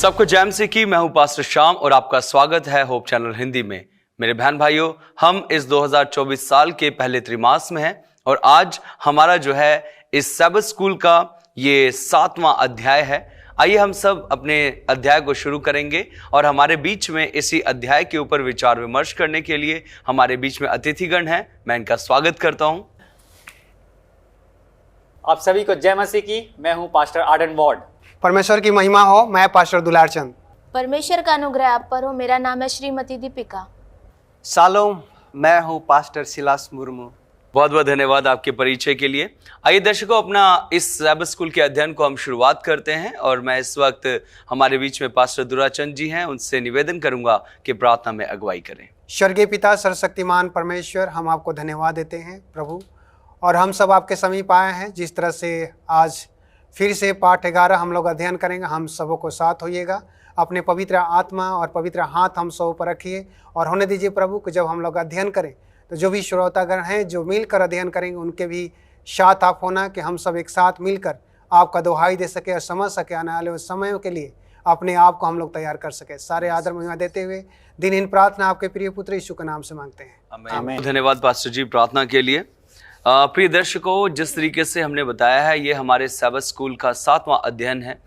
सबको जैम से की मैं हूं पास्टर श्याम और आपका स्वागत है होप चैनल हिंदी में। मेरे बहन भाइयों, हम इस 2024 साल के पहले त्रिमास में हैं और आज हमारा जो है इस सबत स्कूल का ये 7वां अध्याय है। आइए हम सब अपने अध्याय को शुरू करेंगे और हमारे बीच में इसी अध्याय के ऊपर विचार विमर्श करने के लिए हमारे बीच में अतिथिगण हैं। मैं इनका स्वागत करता हूं। आप सभी को जय मसीह की। मैं हूं पास्टर आर्डन वॉर्ड। परमेश्वर की महिमा हो। मैं पास्टर दुलार चंद। परमेश्वर का अनुग्रह आप पर हो। मेरा नाम है श्रीमती दीपिका। शालोम, मैं हूं पास्टर सिलास मुर्मू। बहुत बहुत धन्यवाद आपके परिचय के लिए। आइए दर्शकों, अपना इस सबत स्कूल के अध्ययन को हम शुरुआत करते हैं और मैं इस वक्त हमारे बीच में पास्टर दुलाचंद जी हैं, उनसे निवेदन करूंगा कि प्रार्थना में अगुवाई करें। स्वर्गीय पिता सर्वशक्तिमान परमेश्वर, हम आपको धन्यवाद देते हैं प्रभु, और हम सब आपके समीप आए हैं। जिस तरह से आज फिर से पाठ 11 हम लोग अध्ययन करेंगे, हम सबों को साथ होइएगा। अपने पवित्र आत्मा और पवित्र हाथ हम सब पर रखिए और होने दीजिए प्रभु कि जब हम लोग अध्ययन करें तो जो भी श्रोतागण हैं जो मिलकर अध्ययन करेंगे उनके भी साथ आप होना, कि हम सब एक साथ मिलकर आपका दोहाई दे सके और समझ सके। आने वाले समय के लिए अपने आप को हम लोग तैयार कर सके। सारे आदर महिमा देते हुए दिनहीन प्रार्थना आपके प्रिय पुत्र यीशु के नाम से मांगते हैं, आमीन। धन्यवाद पास्टर जी प्रार्थना के लिए। प्रिय दर्शकों, जिस तरीके से हमने बताया है, ये हमारे सबत स्कूल का 7वां अध्ययन है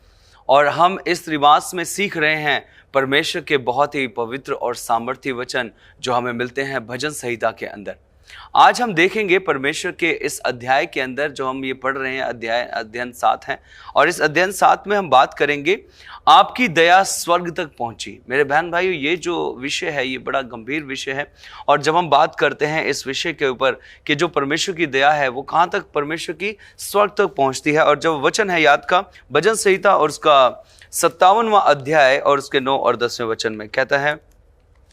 और हम इस त्रिमास में सीख रहे हैं परमेश्वर के बहुत ही पवित्र और सामर्थ्य वचन जो हमें मिलते हैं भजन संहिता के अंदर। आज हम देखेंगे परमेश्वर के इस अध्याय के अंदर जो हम ये पढ़ रहे हैं, अध्ययन 7 है और इस अध्ययन 7 में हम बात करेंगे आपकी दया स्वर्ग तक पहुंची। मेरे बहन भाइयों, ये जो विषय है ये बड़ा गंभीर विषय है और जब हम बात करते हैं इस विषय के ऊपर कि जो परमेश्वर की दया है वो कहाँ तक परमेश्वर की स्वर्ग तक पहुंचती है, और जब वचन है याद का भजन संहिता और उसका 57वां अध्याय और उसके 9 और 10वें वचन में कहता है,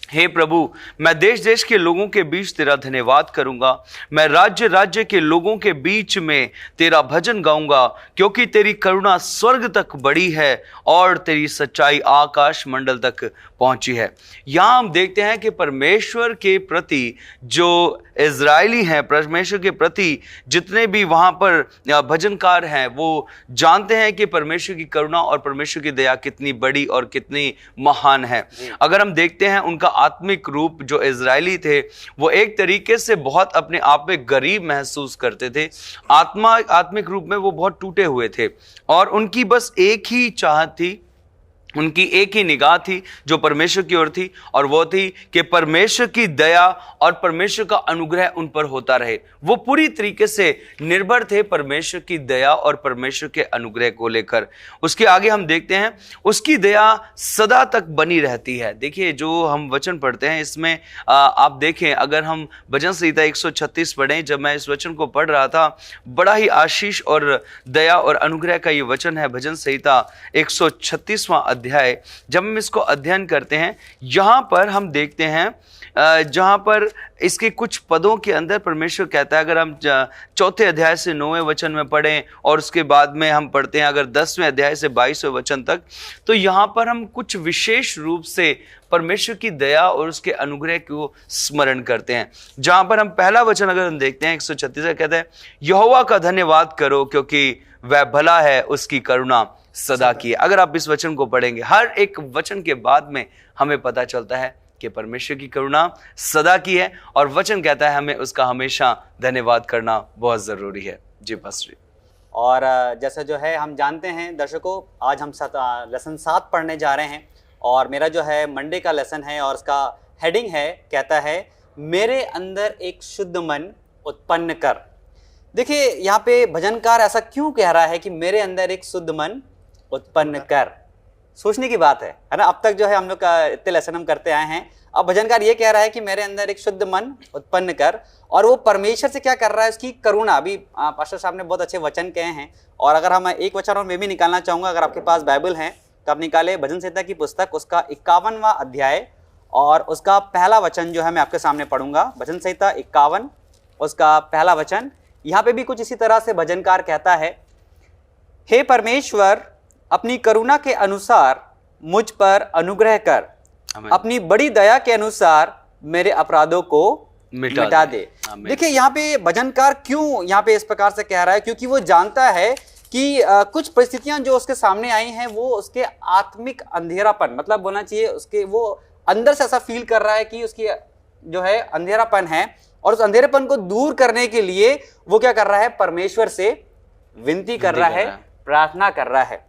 हे प्रभु, मैं देश देश के लोगों के बीच तेरा धन्यवाद करूंगा। मैं राज्य राज्य के लोगों के बीच में तेरा भजन गाऊंगा, क्योंकि तेरी करुणा स्वर्ग तक बढ़ी है और तेरी सच्चाई आकाश मंडल तक पहुंची है। यहाँ हम देखते हैं कि परमेश्वर के प्रति जो इजरायली हैं, परमेश्वर के प्रति जितने भी वहाँ पर भजनकार हैं, वो जानते हैं कि परमेश्वर की करुणा और परमेश्वर की दया कितनी बड़ी और कितनी महान है। अगर हम देखते हैं उनका आत्मिक रूप, जो इजरायली थे वो एक तरीके से बहुत अपने आप में गरीब महसूस करते थे। आत्मिक रूप में वो बहुत टूटे हुए थे और उनकी बस एक ही चाहत थी, उनकी एक ही निगाह थी जो परमेश्वर की ओर थी, और वो थी कि परमेश्वर की दया और परमेश्वर का अनुग्रह उन पर होता रहे। वो पूरी तरीके से निर्भर थे परमेश्वर की दया और परमेश्वर के अनुग्रह को लेकर। उसके आगे हम देखते हैं उसकी दया सदा तक बनी रहती है। देखिए, जो हम वचन पढ़ते हैं इसमें आप देखें, अगर हम भजन संहिता 136 पढ़ें, जब मैं इस वचन को पढ़ रहा था, बड़ा ही आशीष और दया और अनुग्रह का ये वचन है। भजन संहिता 136वां अध्याय, जब हम इसको अध्ययन करते हैं, यहाँ पर हम देखते हैं जहाँ पर इसके कुछ पदों के अंदर परमेश्वर कहता है, अगर हम 4 अध्याय से 9वें वचन में पढ़ें और उसके बाद में हम पढ़ते हैं अगर 10वें अध्याय से 22वें वचन तक, तो यहाँ पर हम कुछ विशेष रूप से परमेश्वर की दया और उसके अनुग्रह को स्मरण करते हैं। जहाँ पर हम पहला वचन अगर हम देखते हैं 136 कहता है, यहोवा का धन्यवाद करो क्योंकि वह भला है, उसकी करुणा सदा की है। अगर आप इस वचन को पढ़ेंगे, हर एक वचन के बाद में हमें पता चलता है कि परमेश्वर की करुणा सदा की है और वचन कहता है हमें उसका हमेशा धन्यवाद करना बहुत जरूरी है। जी पास्टर। और जैसा जो है हम जानते हैं दर्शकों, आज हम लेसन 7 पढ़ने जा रहे हैं और मेरा जो है मंडे का लेसन है और उसका हेडिंग है, कहता है मेरे अंदर एक शुद्ध मन उत्पन्न कर। देखिए, यहाँ पे भजनकार ऐसा क्यों कह रहा है कि मेरे अंदर एक शुद्ध मन उत्पन्न कर? सोचने की बात है ना। अब तक जो है हम लोग का इतने लेसन हम करते आए हैं, अब भजनकार ये कह रहा है कि मेरे अंदर एक शुद्ध मन उत्पन्न कर, और वो परमेश्वर से क्या कर रहा है, उसकी करुणा। अभी पास्टर साहब ने बहुत अच्छे वचन कहे हैं, और अगर हम एक वचन और मैं भी निकालना चाहूँगा, अगर आपके पास बाइबल है तो आप निकाले भजन संहिता की पुस्तक, उसका 51वां अध्याय और उसका पहला वचन जो है मैं आपके सामने पढ़ूंगा। भजन संहिता 51 उसका पहला वचन। यहाँ पे भी कुछ इसी तरह से भजनकार कहता है, हे परमेश्वर, अपनी करुणा के अनुसार मुझ पर अनुग्रह कर, अपनी बड़ी दया के अनुसार मेरे अपराधों को मिटा दे। देखिए, यहाँ पे भजनकार क्यों यहाँ पे इस प्रकार से कह रहा है, क्योंकि वो जानता है कि कुछ परिस्थितियां जो उसके सामने आई हैं वो उसके आत्मिक अंधेरापन, मतलब बोलना चाहिए उसके वो अंदर से ऐसा फील कर रहा है कि उसकी जो है अंधेरापन है, और उस अंधेरेपन को दूर करने के लिए वो क्या कर रहा है, परमेश्वर से विनती कर रहा है, प्रार्थना कर रहा है।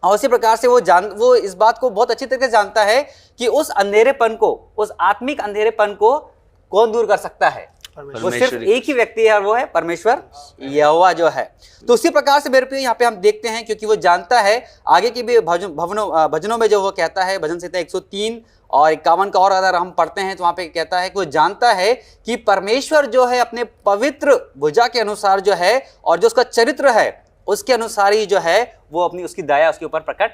और उसी प्रकार से वो इस बात को बहुत अच्छी तरीके से जानता है कि उस अंधेरेपन को, उस आत्मिक अंधेरेपन को कौन दूर कर सकता है, वो सिर्फ एक ही व्यक्ति है, और वो है परमेश्वर यहोवा जो है। तो उसी प्रकार से मेरे प्रिय यहाँ पे हम देखते हैं, क्योंकि वो जानता है आगे की भी भजनों में जो वो कहता है, भजन संहिता 103 और 51 का और अगर हम पढ़ते हैं तो वहां पे कहता है कि वो जानता है कि परमेश्वर जो है अपने पवित्र भुजा के अनुसार जो है और जो उसका चरित्र है उसके अनुसार ही जो है वो अपनी उसकी दया उसके ऊपर प्रकट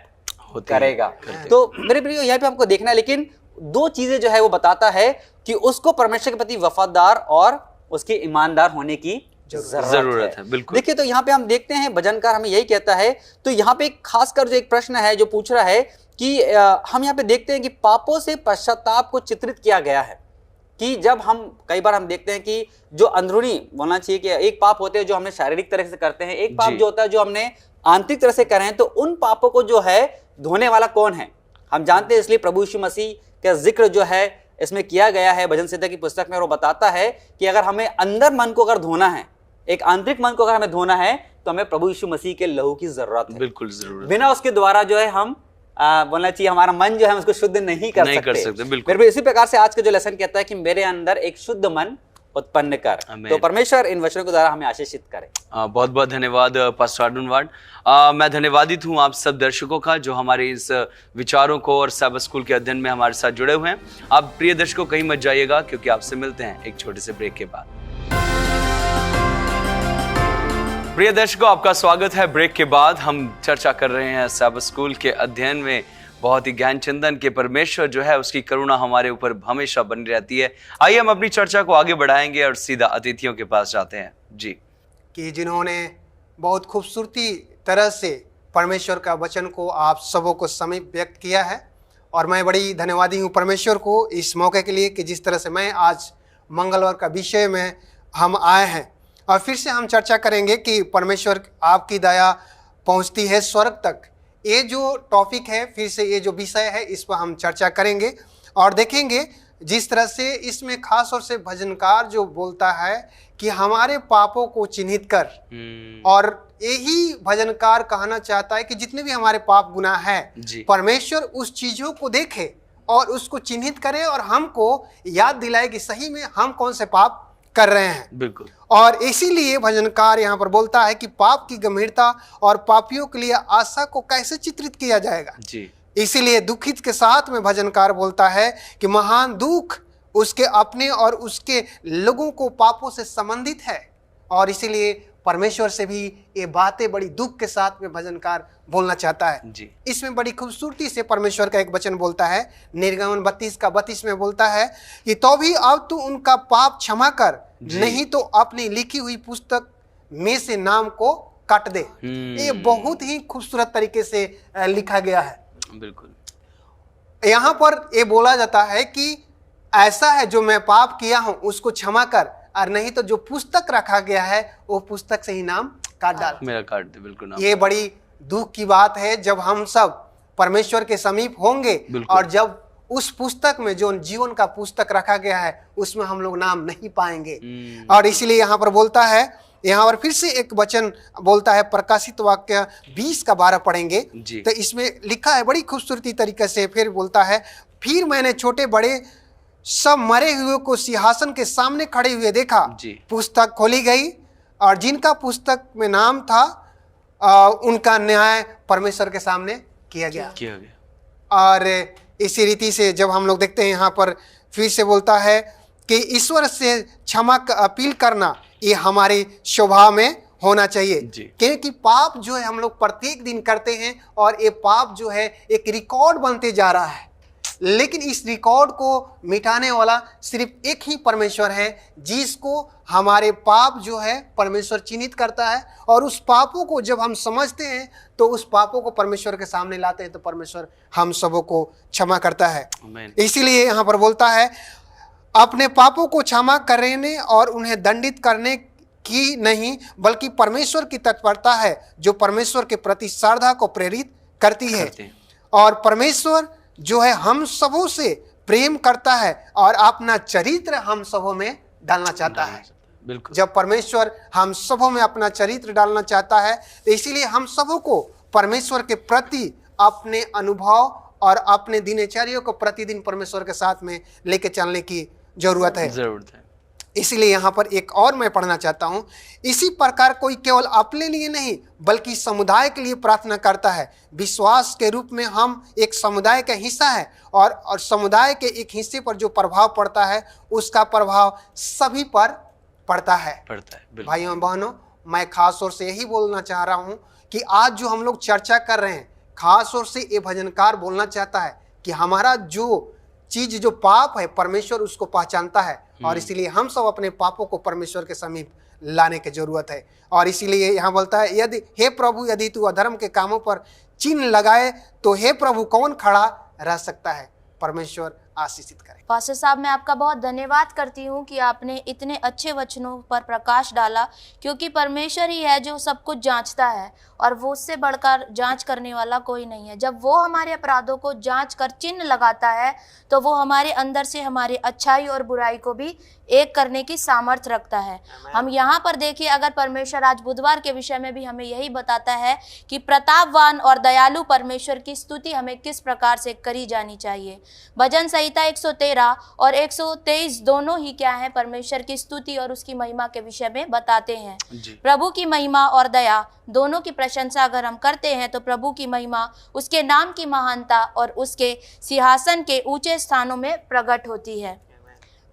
करेगा। तो मेरे प्रिय यहाँ पे हमको देखना है, लेकिन दो चीजें जो है वो बताता है कि उसको परमेश्वर के प्रति वफादार और उसके ईमानदार होने की जरूरत है। बिल्कुल। देखिए, तो यहाँ पे हम देखते हैं भजनकार हमें यही कहता है। तो यहाँ पे खासकर जो एक प्रश्न है जो पूछ रहा है कि हम यहाँ पे देखते हैं कि पापों से पश्चाताप को चित्रित किया गया है, कि जब हम कई बार हम देखते हैं कि जो अंदरूनी बोलना चाहिए कि एक पाप होते हैं जो हमने शारीरिक तरह से करते हैं, एक पाप जो होता है जो हमने आंतरिक तरह से करें, तो उन पापों को जो है धोने वाला कौन है हम जानते हैं। इसलिए प्रभु यीशु मसीह का जिक्र जो है इसमें किया गया है भजन संहिता की पुस्तक में, और वो बताता है कि अगर हमें अंदर मन को अगर धोना है, एक आंतरिक मन को अगर हमें धोना है, तो हमें प्रभु यीशु मसीह के लहू की जरूरत है। बिल्कुल जरूरत। बिना उसके द्वारा जो है हम बोलना चाहिए हमारा मन जो है उसको शुद्ध नहीं कर सकते। बिल्कुल। इसी प्रकार से आज का जो लेसन कहता है कि मेरे अंदर एक शुद्ध मन उत्पन्न कर। तो परमेश्वर इन वचनों के द्वारा हमें आशीषित करे। बहुत बहुत धन्यवाद पास्टर आर्डन वार्ड। मैं धन्यवादित हूँ आप सब दर्शकों का जो हमारे इस विचारों को और सबत स्कूल के अध्ययन में हमारे साथ जुड़े हुए हैं। आप प्रिय दर्शकों कहीं मत जाइएगा, क्योंकि आपसे मिलते हैं एक छोटे से ब्रेक के बाद। प्रिय दर्शकों, आपका स्वागत है। ब्रेक के बाद हम चर्चा कर रहे हैं सबत स्कूल के अध्ययन में। बहुत ही ज्ञान चिंतन के परमेश्वर जो है उसकी करुणा हमारे ऊपर हमेशा बनी रहती है। आइए हम अपनी चर्चा को आगे बढ़ाएंगे और सीधा अतिथियों के पास जाते हैं। जी, कि जिन्होंने बहुत खूबसूरती तरह से परमेश्वर का वचन को आप सबों को समीप व्यक्त किया है, और मैं बड़ी धन्यवादी हूँ परमेश्वर को इस मौके के लिए कि जिस तरह से मैं आज मंगलवार का विषय में हम आए हैं, और फिर से हम चर्चा करेंगे कि परमेश्वर आपकी दया पहुँचती है स्वर्ग तक। ये जो टॉपिक है, फिर से ये जो विषय है, इस पर हम चर्चा करेंगे और देखेंगे जिस तरह से इसमें खास तौर से भजनकार जो बोलता है कि हमारे पापों को चिन्हित कर, और यही भजनकार कहना चाहता है कि जितने भी हमारे पाप गुनाह है, परमेश्वर उस चीजों को देखे और उसको चिन्हित करे और हमको याद दिलाए कि सही में हम कौन से पाप कर रहे हैं। बिल्कुल। और इसीलिए भजनकार यहाँ पर बोलता है कि पाप की गंभीरता और पापियों के लिए आशा को कैसे चित्रित किया जाएगा। जी। इसीलिए दुखित के साथ में भजनकार बोलता है कि महान दुख उसके अपने और उसके लोगों को पापों से संबंधित है, और इसीलिए परमेश्वर से भी ये बातें बड़ी दुख के साथ में भजनकार बोलना चाहता है। जी। इसमें बड़ी खूबसूरती से परमेश्वर का एक वचन बोलता है, निर्गमन 32 में बोलता है कि तो भी अब तू उनका पाप क्षमा कर, नहीं तो अपनी लिखी हुई पुस्तक में से नाम को काट दे। ये बहुत ही खूबसूरत तरीके से लिखा गया है। बिल्कुल। यहाँ पर ये बोला जाता है कि ऐसा है जो मैं पाप किया हूँ उसको क्षमा कर, और नहीं तो जो पुस्तक रखा गया है वो पुस्तक से ही नाम काट डाल। मेरा काट दे। बिल्कुल। ये बड़ी दुख की बात है जब हम सब परमेश्वर के समीप होंगे और जब उस पुस्तक में जो जीवन का पुस्तक रखा गया है उसमें हम लोग नाम नहीं पाएंगे। और इसलिए यहाँ पर बोलता है, यहाँ पर फिर से एक वचन बोलता है, प्रकाशित वाक्य 20 का 12 पढ़ेंगे। तो इसमें लिखा है बड़ी खूबसूरती तरीके से, फिर बोलता है, फिर मैंने छोटे बड़े सब मरे हुए को सिंहासन के सामने खड़े हुए देखा। पुस्तक खोली गई और जिनका पुस्तक में नाम था उनका न्याय परमेश्वर के सामने किया गया। और इसी रीति से जब हम लोग देखते हैं यहाँ पर फिर से बोलता है कि ईश्वर से क्षमा का अपील करना ये हमारे स्वभाव में होना चाहिए, क्योंकि पाप जो है हम लोग प्रत्येक दिन करते हैं और ये पाप जो है एक रिकॉर्ड बनते जा रहा है। लेकिन इस रिकॉर्ड को मिटाने वाला सिर्फ एक ही परमेश्वर है, जिसको हमारे पाप जो है परमेश्वर चिन्हित करता है, और उस पापों को जब हम समझते हैं तो उस पापों को परमेश्वर के सामने लाते हैं तो परमेश्वर हम सबों को क्षमा करता है। इसीलिए यहाँ पर बोलता है, अपने पापों को क्षमा करने और उन्हें दंडित करने की नहीं, बल्कि परमेश्वर की तत्परता है जो परमेश्वर के प्रति श्रद्धा को प्रेरित करती है। और परमेश्वर जो है हम सबों से प्रेम करता है और अपना चरित्र हम सबों में डालना चाहता है। बिल्कुल। जब परमेश्वर हम सबों में अपना चरित्र डालना चाहता है तो इसीलिए हम सबों को परमेश्वर के प्रति अपने अनुभव और अपने दिनचर्या को प्रतिदिन परमेश्वर के साथ में लेके चलने की जरूरत है। इसलिए यहाँ पर एक और मैं पढ़ना चाहता हूँ। इसी प्रकार कोई केवल अपने लिए नहीं बल्कि समुदाय के लिए प्रार्थना करता है। विश्वास के रूप में हम एक समुदाय का हिस्सा है और समुदाय के एक हिस्से पर जो प्रभाव पड़ता है उसका प्रभाव सभी पर पड़ता है। भाइयों बहनों, मैं खास तौर से यही बोलना चाह रहा हूँ कि आज जो हम लोग चर्चा कर रहे हैं, खास तौर से ये भजनकार बोलना चाहता है कि हमारा जो चीज जो पाप है परमेश्वर उसको पहचानता है और इसीलिए हम सब अपने पापों को परमेश्वर के समीप लाने की जरूरत है। और इसीलिए यहाँ बोलता है, यदि हे प्रभु यदि तू अधर्म के कामों पर चिन्ह लगाए तो हे प्रभु कौन खड़ा रह सकता है। परमेश्वर आशीषित करे। पास्टर साहब, मैं आपका बहुत धन्यवाद करती हूँ कि आपने इतने अच्छे वचनों पर प्रकाश डाला, क्योंकि परमेश्वर ही है जो सब कुछ जांचता है और वो उससे बढ़कर जांच करने वाला कोई नहीं है। जब वो हमारे अपराधों को जांच कर चिन्ह लगाता है तो वो हमारे अंदर से हमारी अच्छाई और बुराई को भी एक करने की सामर्थ्य रखता है। हम यहाँ पर देखिए, अगर परमेश्वर आज बुधवार के विषय में भी हमें यही बताता है कि प्रतापवान और दयालु परमेश्वर की स्तुति हमें किस प्रकार से करी जानी चाहिए। भजन संहिता 113 और 123 दोनों ही क्या है, परमेश्वर की स्तुति और उसकी महिमा के विषय में बताते हैं। प्रभु की महिमा और दया दोनों की प्रशंसा अगर हम करते हैं तो प्रभु की महिमा उसके नाम की महानता और उसके सिंहासन के ऊंचे स्थानों में प्रकट होती है।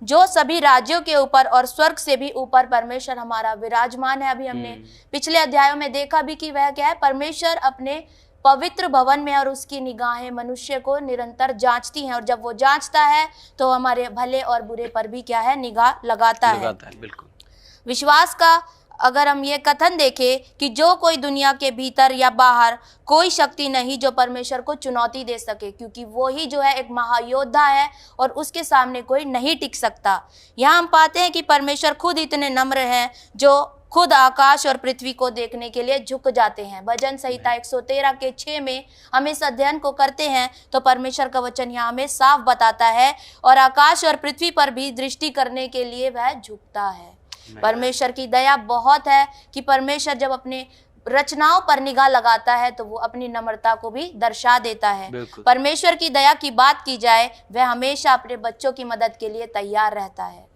जो सभी राज्यों के ऊपर और स्वर्ग से भी ऊपर परमेश्वर हमारा विराजमान है। अभी हमने पिछले अध्यायों में देखा भी कि वह क्या है, परमेश्वर अपने पवित्र भवन में और उसकी निगाहें मनुष्य को निरंतर जांचती हैं और जब वो जांचता है तो हमारे भले और बुरे पर भी क्या है, निगाह लगाता है। बिल्कुल। विश्वास का अगर हम ये कथन देखें कि जो कोई दुनिया के भीतर या बाहर कोई शक्ति नहीं जो परमेश्वर को चुनौती दे सके, क्योंकि वो ही जो है एक महायोद्धा है और उसके सामने कोई नहीं टिक सकता। यहाँ हम पाते हैं कि परमेश्वर खुद इतने नम्र हैं जो खुद आकाश और पृथ्वी को देखने के लिए झुक जाते हैं। भजन संहिता 113 के 6 में हम इस अध्ययन को करते हैं तो परमेश्वर का वचन यहाँ हमें साफ बताता है और आकाश और पृथ्वी पर भी दृष्टि करने के लिए वह झुकता है। परमेश्वर की दया बहुत है कि परमेश्वर जब अपने रचनाओं पर निगाह लगाता है तो वो अपनी नम्रता को भी दर्शा देता है। परमेश्वर की दया की बात की जाए, वह हमेशा अपने बच्चों की मदद के लिए तैयार रहता है।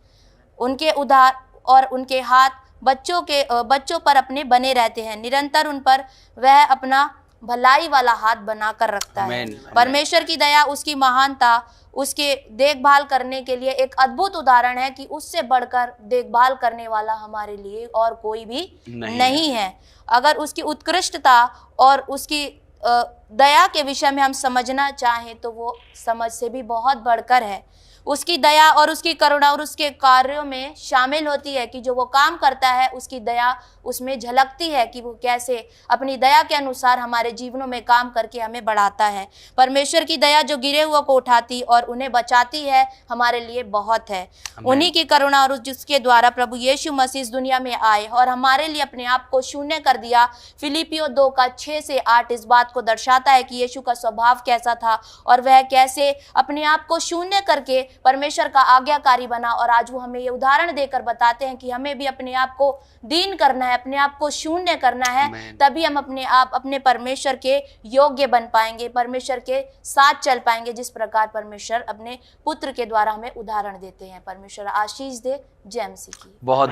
उनके उधार और उनके हाथ बच्चों पर अपने बने रहते हैं। निरंतर उन पर वह अपना भलाई वाला हाथ बनाकर रखता है। परमेश्वर की दया, उसकी महानता, उसके देखभाल करने के लिए एक अद्भुत उदाहरण है कि उससे बढ़कर देखभाल करने वाला हमारे लिए और कोई भी नहीं है। अगर उसकी उत्कृष्टता और उसकी दया के विषय में हम समझना चाहें तो वो समझ से भी बहुत बढ़कर है। उसकी दया और उसकी करुणा और उसके कार्यों में शामिल होती है कि जो वो काम करता है उसकी दया उसमें झलकती है कि वो कैसे अपनी दया के अनुसार हमारे जीवनों में काम करके हमें बढ़ाता है। परमेश्वर की दया जो गिरे हुए को उठाती और उन्हें बचाती है हमारे लिए बहुत है। उन्हीं की करुणा और जिसके द्वारा प्रभु यीशु मसीह इस दुनिया में आए और हमारे लिए अपने आप को शून्य कर दिया। फिलिपियों 2 का 6 से 8 इस बात को दर्शाता है कि यीशु का स्वभाव कैसा था और वह कैसे अपने आप को शून्य करके परमेश्वर का आज्ञाकारी बना। और आज वो हमें ये उदाहरण देकर बताते हैं कि हमें भी अपने आप को दीन करना है, अपने आप को शून्य करना है, तभी हम अपने परमेश्वर के योग्य बन पाएंगे, परमेश्वर के साथ चल पाएंगे, जिस प्रकार परमेश्वर अपने पुत्र के द्वारा हमें उदाहरण देते हैं। परमेश्वर आशीष दे। जय मसीह की। बहुत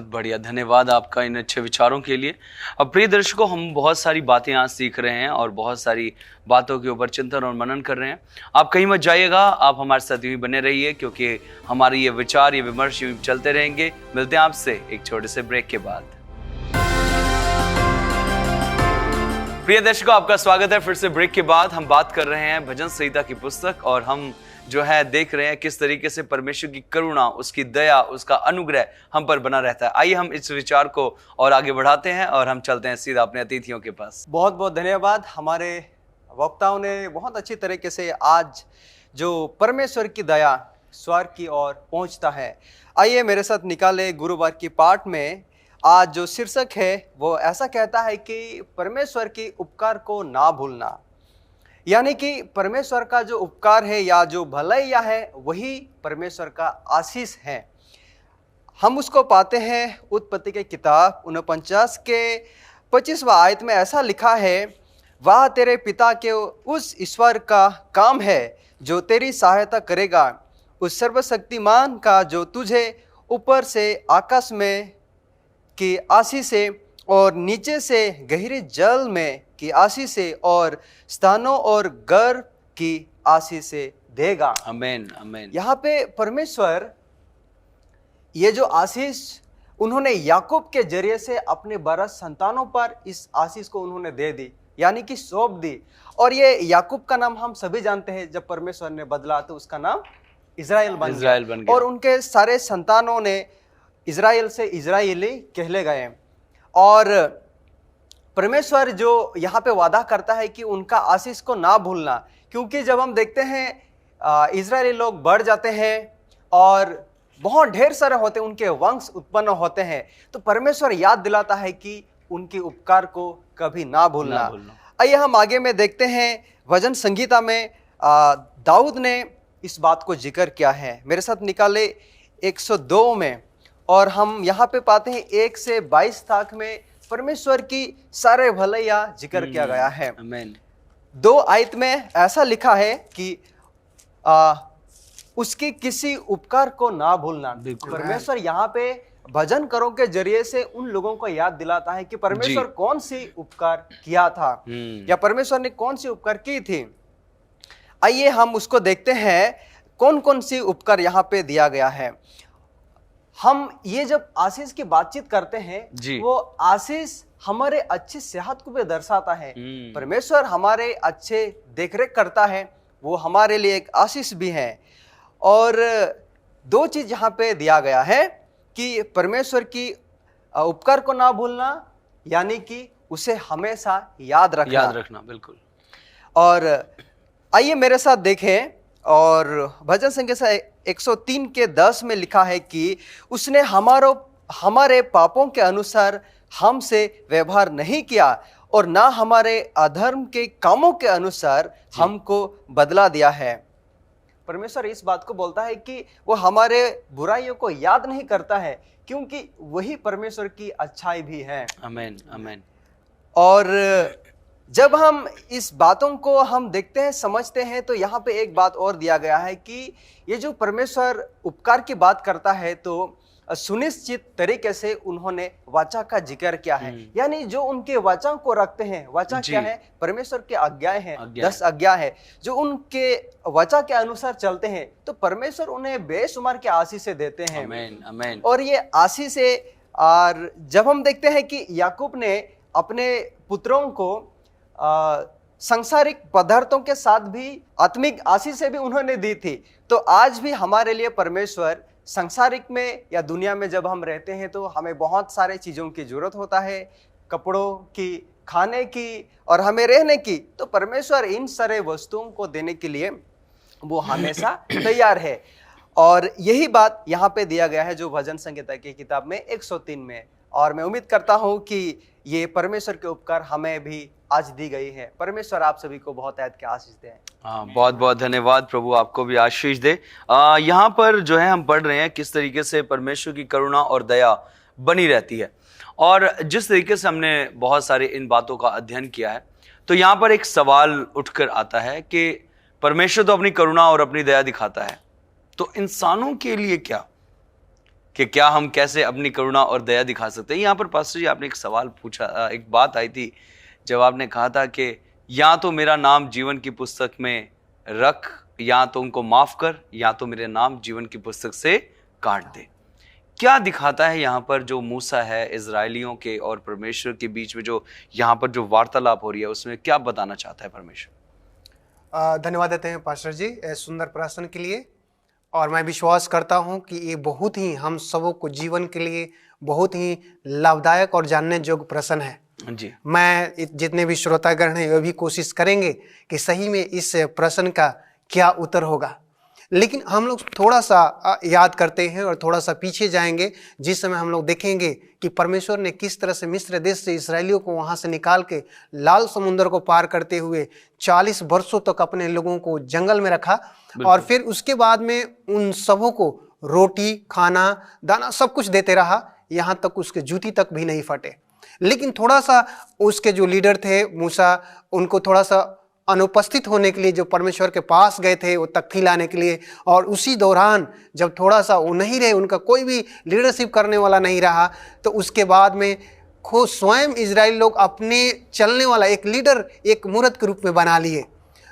बढ़िया, धन्यवाद आपका इन अच्छे विचारों के लिए। अब प्रिय दर्शकों, हम बहुत सारी बातें आज सीख रहे हैं और बहुत सारी बातों के ऊपर चिंतन और मनन कर रहे हैं। आप कहीं मत जाइएगा, आप हमारे साथ यूं बने रहिए, क्योंकि हमारे ये विचार, ये विमर्श यूं चलते रहेंगे। मिलते हैं आपसे एक छोटे से ब्रेक के बाद। प्रिय दर्शकों, आपका स्वागत है फिर से ब्रेक के बाद। हम बात कर रहे हैं भजन संहिता की पुस्तक और हम जो है देख रहे हैं किस तरीके से परमेश्वर की करुणा, उसकी दया, उसका अनुग्रह हम पर बना रहता है। आइए हम इस विचार को और आगे बढ़ाते हैं और हम चलते हैं सीधा अपने अतिथियों के पास। बहुत बहुत धन्यवाद। हमारे वक्ताओं ने बहुत अच्छी तरीके से आज जो परमेश्वर की दया स्वर्ग की ओर पहुंचता है। आइए मेरे साथ निकाले गुरुवार की पाठ में आज जो शीर्षक है वो ऐसा कहता है कि परमेश्वर की उपकार को ना भूलना। यानी कि परमेश्वर का जो उपकार है या जो भलाइयाँ है वही परमेश्वर का आशीष है। हम उसको पाते हैं उत्पत्ति के किताब 49 के 25वां आयत में ऐसा लिखा है, वह तेरे पिता के उस ईश्वर का काम है जो तेरी सहायता करेगा, उस सर्वशक्तिमान का जो तुझे ऊपर से आकाश में की आशीष से और नीचे से गहरे जल में की आशीष से और स्थानों और गर्भ की आशीष से देगा। आमीन आमीन। यहाँ पे परमेश्वर ये जो आशीष उन्होंने याकूब के जरिए से अपने 12 संतानों पर इस आशीष को उन्होंने दे दी, यानी कि सौंप दी। और ये याकूब का नाम हम सभी जानते हैं, जब परमेश्वर ने बदला तो उसका नाम इज़राइल बन गया। और उनके सारे संतानों ने इज़राइल से इज़राइली कहले गए। और परमेश्वर जो यहाँ पे वादा करता है कि उनका आशीष को ना भूलना, क्योंकि जब हम देखते हैं इज़राइली लोग बढ़ जाते हैं और बहुत ढेर सारे होते हैं, उनके वंश उत्पन्न होते हैं, तो परमेश्वर याद दिलाता है कि उनके उपकार को कभी ना भूलना। आइए हम आगे में देखते हैं, भजन संगीता में दाऊद ने इस बात को जिक्र किया है। मेरे साथ निकाले 102 में, और हम यहाँ पे पाते हैं 1 से 22 तक में परमेश्वर की सारे भलाइयाँ जिक्र किया गया है। आमीन। 2 आयत में ऐसा लिखा है कि उसके किसी उपकार को ना भूलना। परमेश्वर यहाँ पे भजन करों के जरिए से उन लोगों को याद दिलाता है कि परमेश्वर कौन सी उपकार किया था या परमेश्वर ने कौन सी उपकार की थी। आइए हम उसको देखते हैं, कौन कौन सी उपकार यहाँ पे दिया गया है। हम ये जब आशीष की बातचीत करते हैं, वो आशीष हमारे अच्छी सेहत को भी दर्शाता है। परमेश्वर हमारे अच्छे देखरेख करता है, वो हमारे लिए एक आशीष भी है। और 2 चीज यहाँ पे दिया गया है कि परमेश्वर की उपकार को ना भूलना, यानी कि उसे हमेशा याद रखना। बिल्कुल। और आइए मेरे साथ देखें, और भजन संगीता 103 के 10 में लिखा है कि उसने हमारे पापों के अनुसार हमसे व्यवहार नहीं किया और ना हमारे अधर्म के कामों के अनुसार हमको बदला दिया है। परमेश्वर इस बात को बोलता है कि वो हमारे बुराइयों को याद नहीं करता है, क्योंकि वही परमेश्वर की अच्छाई भी है। आमीन आमीन। और जब हम इस बातों को हम देखते हैं, समझते हैं, तो यहाँ पे एक बात और दिया गया है कि ये जो परमेश्वर उपकार की बात करता है, तो सुनिश्चित तरीके से उन्होंने वाचा का जिक्र किया है। यानी जो उनके वाचा को रखते हैं, वाचा क्या है? परमेश्वर के आज्ञाएं हैं, 10 आज्ञा है, जो उनके वाचा के अनुसार चलते हैं, तो परमेश्वर उन्हें बेशुमार के आशीष देते हैं। आमीन आमीन। और ये आशीष है। और जब हम देखते हैं कि याकूब ने अपने पुत्रों को सांसारिक पदार्थों के साथ भी आत्मिक आशीष से भी उन्होंने दी थी, तो आज भी हमारे लिए परमेश्वर सांसारिक में या दुनिया में जब हम रहते हैं तो हमें बहुत सारे चीज़ों की जरूरत होता है, कपड़ों की, खाने की और हमें रहने की, तो परमेश्वर इन सारे वस्तुओं को देने के लिए वो हमेशा तैयार है। और यही बात यहाँ पे दिया गया है जो भजन संगीता की किताब में 103 में। और मैं उम्मीद करता हूँ कि ये परमेश्वर के उपकार हमें भी आज दी गई है। परमेश्वर आप सभी को बहुत ऐद के आशीष दे। हाँ, बहुत बहुत धन्यवाद। प्रभु आपको भी आशीष दे। यहाँ पर जो है हम पढ़ रहे हैं किस तरीके से परमेश्वर की करुणा और दया बनी रहती है, और जिस तरीके से हमने बहुत सारे इन बातों का अध्ययन किया है, तो यहाँ पर एक सवाल उठकर आता है कि परमेश्वर तो अपनी करुणा और अपनी दया दिखाता है, तो इंसानों के लिए क्या, कि क्या हम कैसे अपनी करुणा और दया दिखा सकते हैं। यहाँ पर पास्टर जी आपने एक सवाल पूछा, एक बात आई थी जब आपने कहा था कि या तो मेरा नाम जीवन की पुस्तक में रख, या तो उनको माफ कर, या तो मेरे नाम जीवन की पुस्तक से काट दे। क्या दिखाता है यहाँ पर जो मूसा है इजरायलियों के और परमेश्वर के बीच में जो यहाँ पर जो वार्तालाप हो रही है, उसमें क्या बताना चाहता है परमेश्वर? धन्यवाद देते हैं पास्टर जी इस सुंदर प्रश्न के लिए। और मैं विश्वास करता हूँ कि ये बहुत ही हम सबों को जीवन के लिए बहुत ही लाभदायक और जानने योग्य प्रश्न है जी। मैं जितने भी श्रोतागण हैं वे भी कोशिश करेंगे कि सही में इस प्रश्न का क्या उत्तर होगा। लेकिन हम लोग थोड़ा सा याद करते हैं और थोड़ा सा पीछे जाएंगे, जिस समय हम लोग देखेंगे कि परमेश्वर ने किस तरह से मिस्र देश से इसराइलियों को वहाँ से निकाल के लाल समुद्र को पार करते हुए 40 वर्षों तक अपने लोगों को जंगल में रखा, और फिर उसके बाद में उन सबों को रोटी, खाना, दाना सब कुछ देते रहा, यहाँ तक उसके जूती तक भी नहीं फटे। लेकिन थोड़ा सा उसके जो लीडर थे मूसा, उनको थोड़ा सा अनुपस्थित होने के लिए जो परमेश्वर के पास गए थे वो तख्ती लाने के लिए, और उसी दौरान जब थोड़ा सा वो नहीं रहे, उनका कोई भी लीडरशिप करने वाला नहीं रहा, तो उसके बाद में खुद स्वयं इजराइल लोग अपने चलने वाला एक लीडर एक मूर्त के रूप में बना लिए।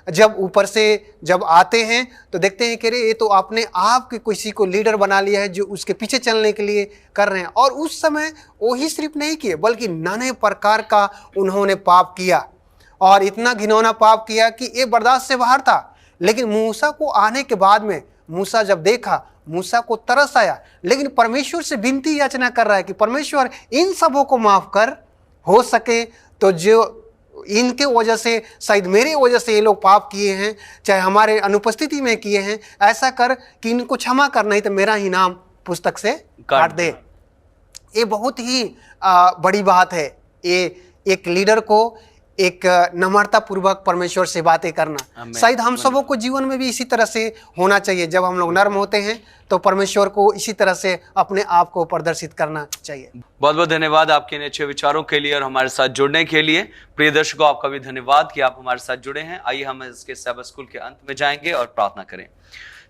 जब ऊपर से जब आते हैं तो देखते हैं कि अरे ये तो अपने आप के किसी को लीडर बना लिया है जो उसके पीछे चलने के लिए कर रहे हैं। और उस समय वो ही सिर्फ नहीं किए बल्कि नाने प्रकार का उन्होंने पाप किया, और इतना घिनौना पाप किया कि ये बर्दाश्त से बाहर था। लेकिन मूसा को आने के बाद में मूसा जब देखा, मूसा को तरस आया, लेकिन परमेश्वर से विनती याचना कर रहा है कि परमेश्वर इन सबों को माफ कर, हो सके तो जो इनके वजह से, शायद मेरे वजह से ये लोग पाप किए हैं, चाहे हमारे अनुपस्थिति में किए हैं, ऐसा कर कि इनको क्षमा कर, नहीं तो मेरा ही नाम पुस्तक से काट दे। ये बहुत ही बड़ी बात है, ये एक लीडर को एक नम्रता पूर्वक परमेश्वर से बातें करना। शायद हम सबों को जीवन में भी इसी तरह से होना चाहिए। जब हम लोग नर्म होते हैं तो परमेश्वर को इसी तरह से अपने आप को प्रदर्शित करना चाहिए। बहुत बहुत धन्यवाद आपके इन अच्छे विचारों के लिए और हमारे साथ जुड़ने के लिए। प्रिय दर्शकों, आपका भी धन्यवाद कि आप हमारे साथ जुड़े हैं। आइए हम इसके सबक स्कूल के अंत में जाएंगे और प्रार्थना करें।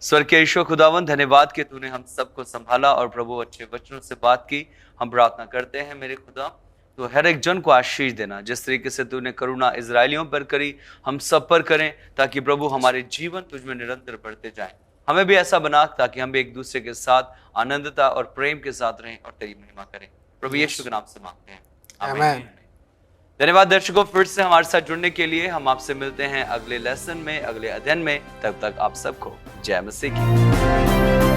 स्वर्गीय ईश्वर खुदावन, धन्यवाद कि तूने हम सबको संभाला और प्रभु अच्छे वचनों से बात की। हम प्रार्थना करते हैं मेरे खुदा, तो हर एक जन को आशीष देना, जिस तरीके से तूने करुणा इजराइलियों पर करी, हम सब पर करें, ताकि प्रभु हमारे जीवन तुझमें निरंतर बढ़ते जाएं। हमें भी ऐसा बना ताकि हम भी एक दूसरे के साथ आनंदता और प्रेम के साथ रहें और तेरी महिमा करें। प्रभु यीशु के नाम से मांगते हैं, आमीन। धन्यवाद दर्शकों, फिर से हमारे साथ जुड़ने के लिए। हम आपसे मिलते हैं अगले लेसन में, अगले अध्ययन में। तब तक आप सबको जय मसीह की।